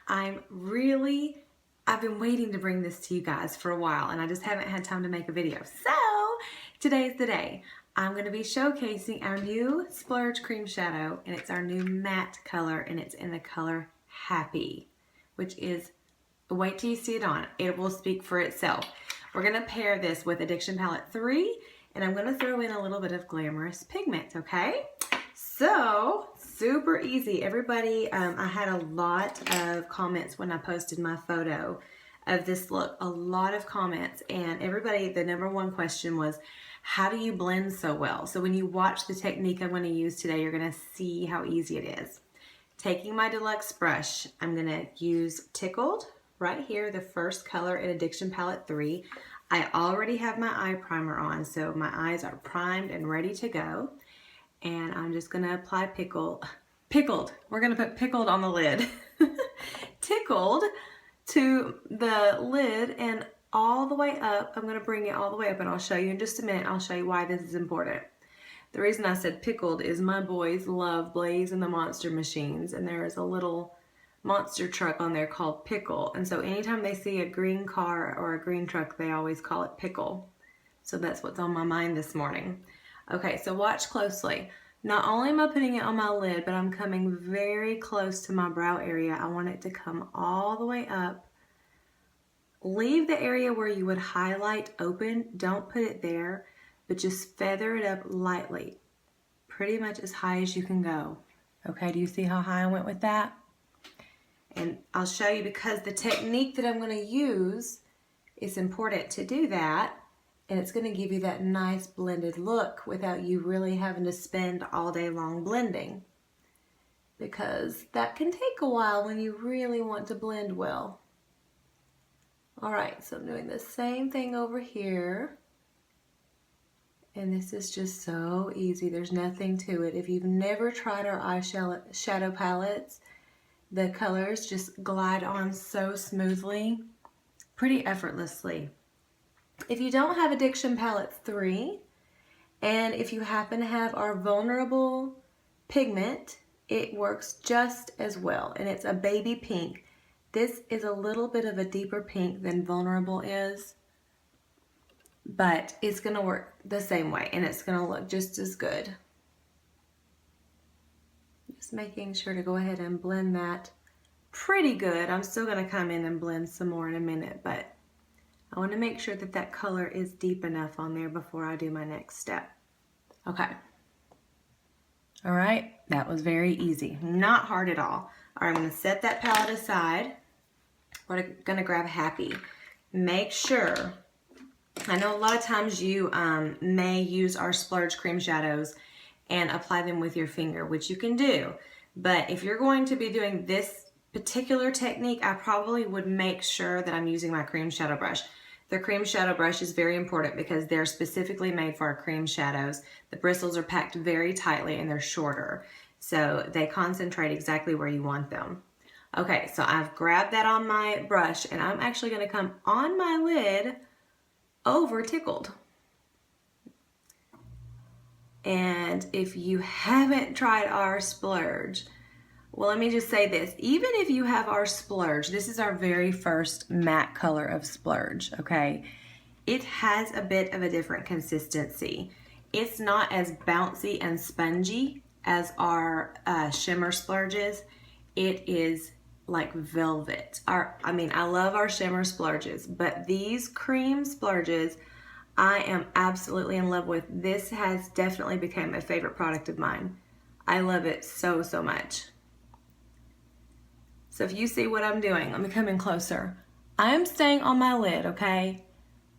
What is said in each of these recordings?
I've been waiting to bring this to you guys for a while and I just haven't had time to make a video. So today is the day. I'm going to be showcasing our new Splurge cream shadow, and it's our new matte color, and it's in the color Happy, which is, wait till you see it on. It will speak for itself. We're going to pair this with Addiction Palette 3, and I'm going to throw in a little bit of Glamorous Pigment, okay? So, super easy. Everybody, I had a lot of comments when I posted my photo of this look, a lot of comments, and everybody, the number one question was, how do you blend so well? So when you watch the technique I'm going to use today, you're going to see how easy it is. Taking my deluxe brush, I'm going to use Tickled right here, the first color in Addiction Palette 3. I already have my eye primer on, so my eyes are primed and ready to go. And I'm just going to apply Pickled. We're going to put Pickled on the lid. Tickled to the lid and all the way up. I'm going to bring it all the way up, and I'll show you in just a minute. I'll show you why this is important. The reason I said pickled is my boys love Blaze and the Monster Machines, and there is a little monster truck on there called Pickle, and so anytime they see a green car or a green truck, they always call it Pickle. So that's what's on my mind this morning. Okay, so watch closely. Not only am I putting it on my lid, but I'm coming very close to my brow area. I want it to come all the way up. Leave the area where you would highlight open. Don't put it there, but just feather it up lightly, pretty much as high as you can go. Okay, do you see how high I went with that? And I'll show you, because the technique that I'm going to use is important to do that, and it's going to give you that nice blended look without you really having to spend all day long blending, because that can take a while when you really want to blend well. Alright, so I'm doing the same thing over here. And this is just so easy. There's nothing to it. If you've never tried our eyeshadow palettes, the colors just glide on so smoothly, pretty effortlessly. If you don't have Addiction Palette 3, and if you happen to have our Vulnerable Pigment, it works just as well. And it's a baby pink. This is a little bit of a deeper pink than Vulnerable is, but it's going to work the same way, and it's going to look just as good. Just making sure to go ahead and blend that pretty good. I'm still going to come in and blend some more in a minute, but I want to make sure that that color is deep enough on there before I do my next step. Okay. All right, that was very easy. Not hard at all. All right, I'm going to set that palette aside. We're going to grab Happy. Make sure, I know a lot of times you may use our Splurge cream shadows and apply them with your finger, which you can do. But if you're going to be doing this particular technique, I probably would make sure that I'm using my cream shadow brush. The cream shadow brush is very important because they're specifically made for our cream shadows. The bristles are packed very tightly and they're shorter, so they concentrate exactly where you want them. Okay, so I've grabbed that on my brush, and I'm actually going to come on my lid over Tickled. And if you haven't tried our Splurge, well, let me just say this. Even if you have our Splurge, this is our very first matte color of Splurge, okay? It has a bit of a different consistency. It's not as bouncy and spongy as our shimmer Splurges. It is like velvet. I love our shimmer Splurges, but these cream Splurges, I am absolutely in love with. This has definitely become a favorite product of mine. I love it so, so much. So if you see what I'm doing, let me come in closer. I'm staying on my lid, okay?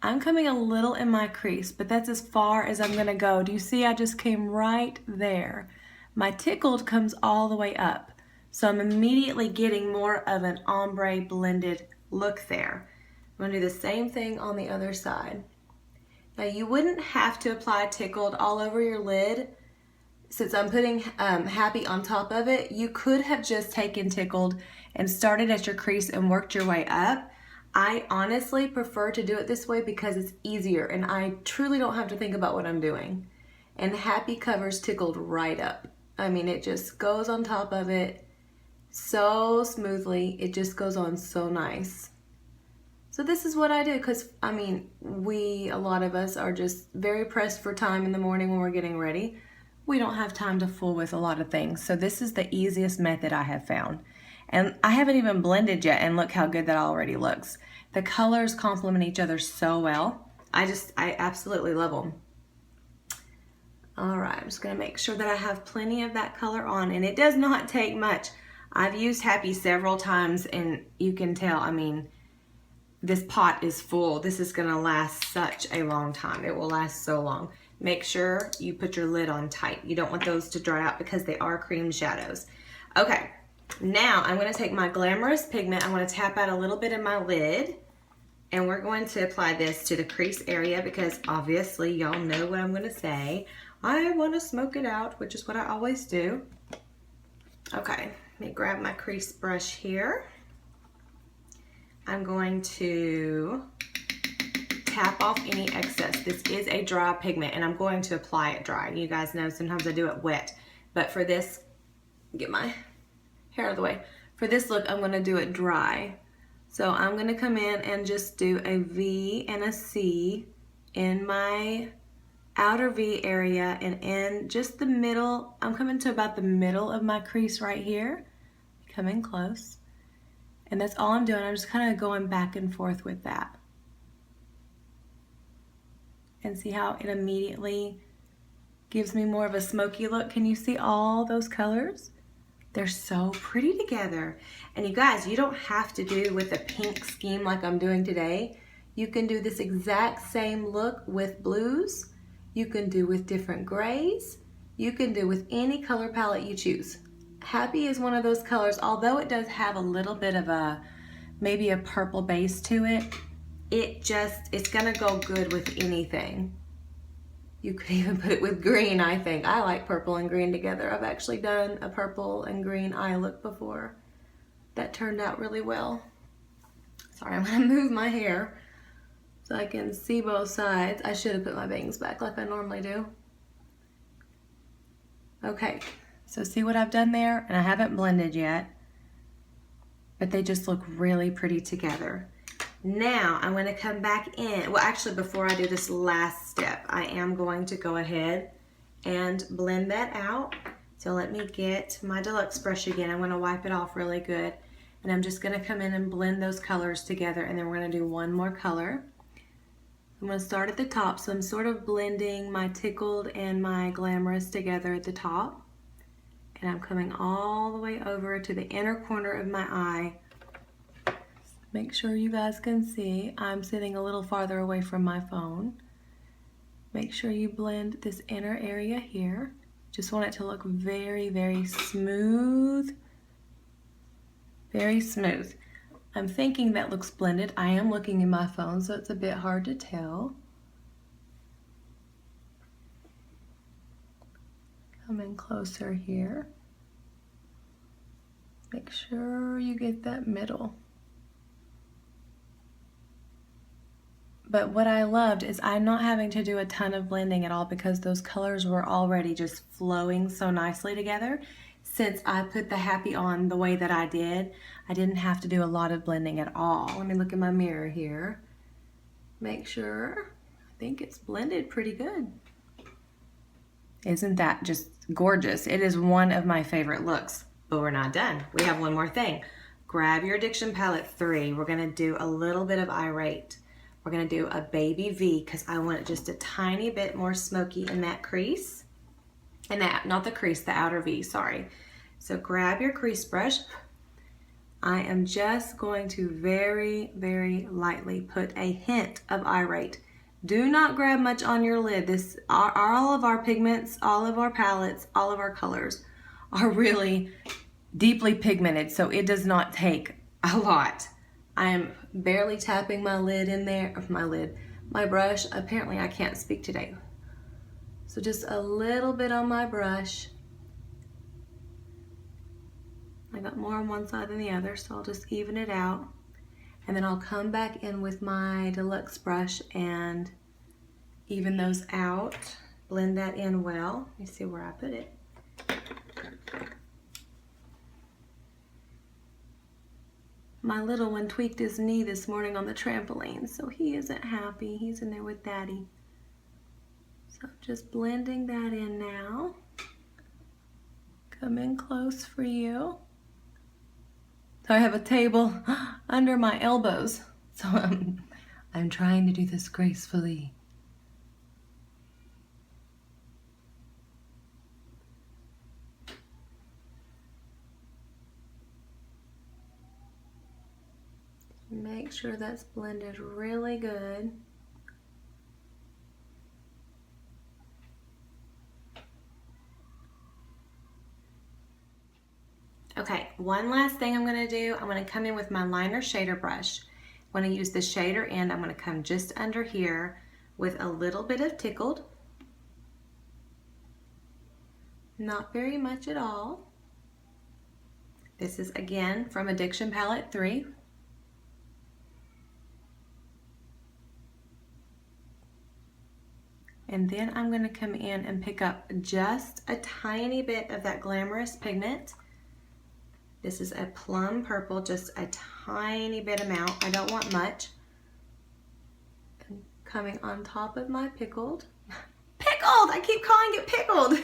I'm coming a little in my crease, but that's as far as I'm gonna go. Do you see I just came right there? My Tickled comes all the way up. So I'm immediately getting more of an ombre blended look there. I'm gonna do the same thing on the other side. Now you wouldn't have to apply Tickled all over your lid. Since I'm putting Happy on top of it, you could have just taken Tickled and started at your crease and worked your way up. I honestly prefer to do it this way because it's easier and I truly don't have to think about what I'm doing. And Happy covers Tickled right up. I mean, it just goes on top of it. so smoothly. It just goes on so nice. So this is what I do, because I mean, a lot of us are just very pressed for time in the morning when we're getting ready. We don't have time to fool with a lot of things. So this is the easiest method I have found. And I haven't even blended yet, and look how good that already looks. The colors complement each other so well. I absolutely love them. All right, I'm just gonna make sure that I have plenty of that color on, and it does not take much. I've used Happy several times, and you can tell, I mean, this pot is full. This is gonna last such a long time. It will last so long. Make sure you put your lid on tight. You don't want those to dry out because they are cream shadows. Okay, now I'm gonna take my Glamorous Pigment. I'm gonna tap out a little bit in my lid, and we're going to apply this to the crease area because obviously y'all know what I'm gonna say. I wanna smoke it out, which is what I always do. Okay, let me grab my crease brush here. I'm going to tap off any excess. This is a dry pigment, and I'm going to apply it dry. You guys know sometimes I do it wet, but for this, get my hair out of the way. For this look, I'm gonna do it dry. So I'm gonna come in and just do a V and a C in my outer V area, and in just the middle, I'm coming to about the middle of my crease right here. Come in close. And that's all I'm doing. I'm just kind of going back and forth with that. And see how it immediately gives me more of a smoky look. Can you see all those colors? They're so pretty together. And you guys, you don't have to do with a pink scheme like I'm doing today. You can do this exact same look with blues. You can do with different grays. You can do with any color palette you choose. Happy is one of those colors, although it does have a little bit of maybe a purple base to it, it's gonna go good with anything. You could even put it with green, I think. I like purple and green together. I've actually done a purple and green eye look before. That turned out really well. Sorry, I'm gonna move my hair so I can see both sides. I should have put my bangs back like I normally do. Okay, so see what I've done there? And I haven't blended yet, but they just look really pretty together. Now I'm going to come back in. Well, actually, before I do this last step, I am going to go ahead and blend that out. So let me get my deluxe brush again. I'm going to wipe it off really good. And I'm just going to come in and blend those colors together, and then we're going to do one more color. I'm going to start at the top, so I'm sort of blending my Tickled and my Glamorous together at the top. And I'm coming all the way over to the inner corner of my eye. Make sure you guys can see. I'm sitting a little farther away from my phone. Make sure you blend this inner area here. Just want it to look very, very smooth. Very smooth. I'm thinking that looks blended. I am looking in my phone, so it's a bit hard to tell. Come in closer here. Make sure you get that middle. But what I loved is I'm not having to do a ton of blending at all because those colors were already just flowing so nicely together. Since I put the Happy on the way that I didn't have to do a lot of blending at all. Let me look in my mirror here. Make sure. I think it's blended pretty good. Isn't that just gorgeous? It is one of my favorite looks. But we're not done. We have one more thing. Grab your Addiction Palette 3. We're going to do a little bit of Irate. We're going to do a baby V because I want it just a tiny bit more smoky in that crease. And that, not the crease, the outer V, sorry. So grab your crease brush. I am just going to very, very lightly put a hint of Irate. Do not grab much on your lid. All of our pigments, all of our palettes, all of our colors are really deeply pigmented, so it does not take a lot. I am barely tapping my lid in there, my brush. Apparently I can't speak today. So just a little bit on my brush. I got more on one side than the other, so I'll just even it out. And then I'll come back in with my deluxe brush and even those out. Blend that in well. Let me see where I put it. My little one tweaked his knee this morning on the trampoline, so he isn't happy. He's in there with Daddy. So I'm just blending that in now. Come in close for you. So I have a table under my elbows, so I'm trying to do this gracefully. Make sure that's blended really good. Okay, one last thing I'm going to do. I'm going to come in with my liner shader brush. I'm going to use the shader end. I'm going to come just under here with a little bit of tickled. Not very much at all. This is again from Addiction Palette 3. And then I'm going to come in and pick up just a tiny bit of that Glamorous Pigment. This is a plum purple, just a tiny bit amount. I don't want much. And coming on top of my pickled. Pickled! I keep calling it pickled.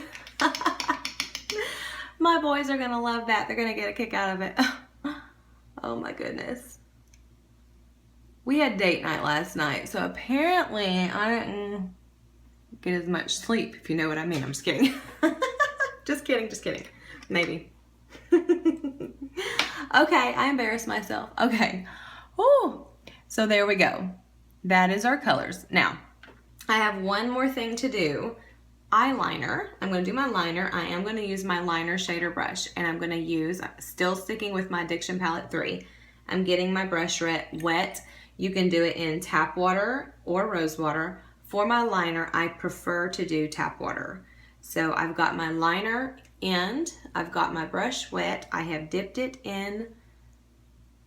My boys are going to love that. They're going to get a kick out of it. Oh my goodness. We had date night last night, so apparently I didn't get as much sleep, if you know what I mean. I'm just kidding. Just kidding, just kidding. Maybe. Okay, I embarrassed myself. Okay. Ooh. So there we go. That is our colors. Now, I have one more thing to do. Eyeliner. I'm going to do my liner. I am going to use my liner shader brush, and I'm going to use, still sticking with my Addiction Palette 3. I'm getting my brush wet. You can do it in tap water or rose water. For my liner, I prefer to do tap water. So I've got my liner end, I've got my brush wet, I have dipped it in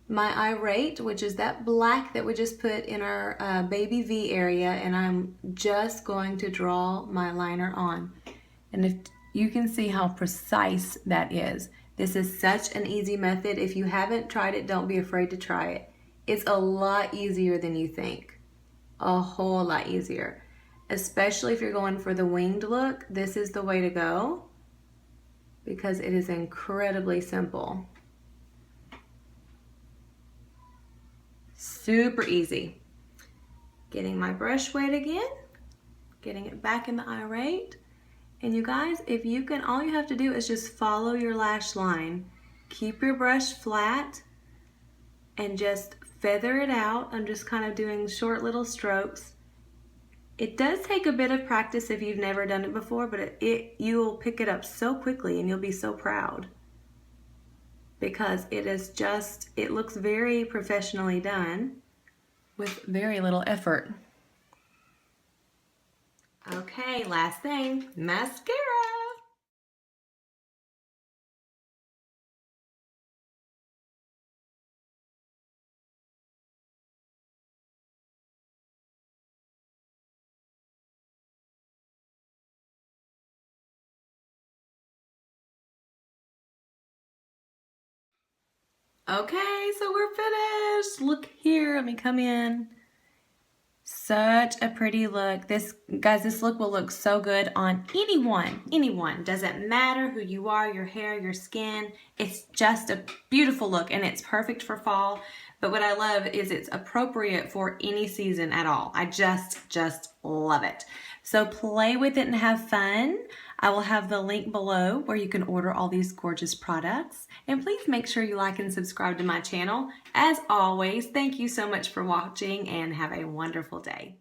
my Irate, which is that black that we just put in our baby V area, and I'm just going to draw my liner on. And if you can see how precise that is. This is such an easy method. If you haven't tried it, don't be afraid to try it. It's a lot easier than you think. A whole lot easier. Especially if you're going for the winged look, this is the way to go because it is incredibly simple. Super easy. Getting my brush wet again, getting it back in the Irate. And you guys, if you can, all you have to do is just follow your lash line. Keep your brush flat and just feather it out. I'm just kind of doing short little strokes. It does take a bit of practice if you've never done it before, but you'll pick it up so quickly and you'll be so proud because it looks very professionally done with very little effort. Okay, last thing, mascara. Okay, so we're finished. Look here, let me come in. Such a pretty look. Guys, this look will look so good on anyone. Doesn't matter who you are, your hair, your skin. It's just a beautiful look and it's perfect for fall. But what I love is it's appropriate for any season at all. I just love it. So play with it and have fun. I will have the link below where you can order all these gorgeous products. And please make sure you like and subscribe to my channel. As always, thank you so much for watching and have a wonderful day.